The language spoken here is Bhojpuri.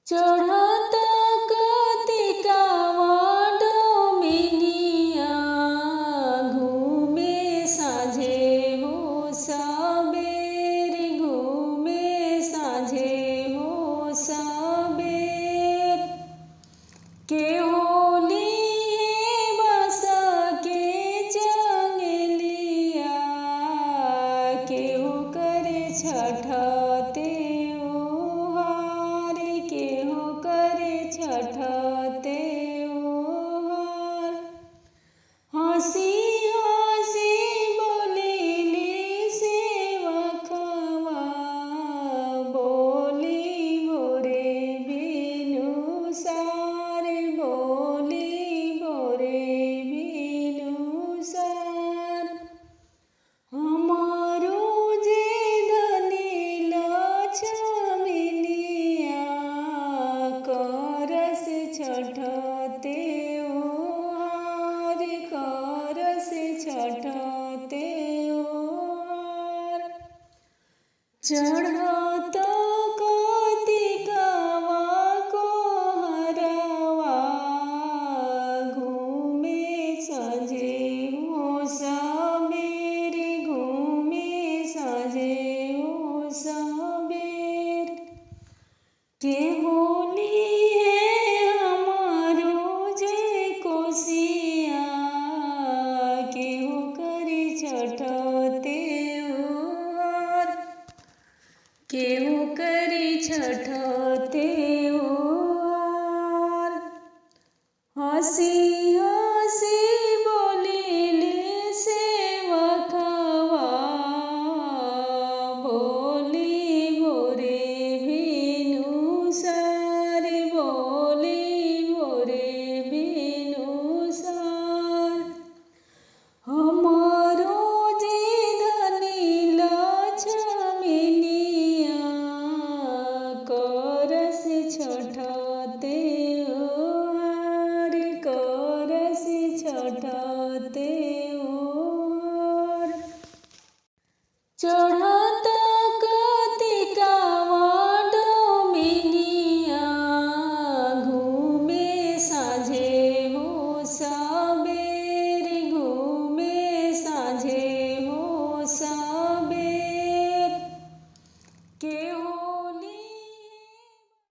चढ़त कतिकावा डोमिनिया घूमे साझे हो सबेर घूमे साझे हो सबेर के होली बस के चंगलिया के हो करे छठ त्योहार के हो करे छठ त्योहार हंसी हंसी बोलेली सेवकवा बोली गोरे बिनुसार बोली गोरे बिनुसार हमारो जे धनी लक्ष्मनिया करस छठ त्योहार करस छठ त्योहार चढ़त कतिकावा कोहरवा घूमे साझे हो सबेर घूमे साझे हो सबेर के होली है हमारो जे कोसिया के हो करे छठ त्योहार के हो करे छठ त्योहार हंसी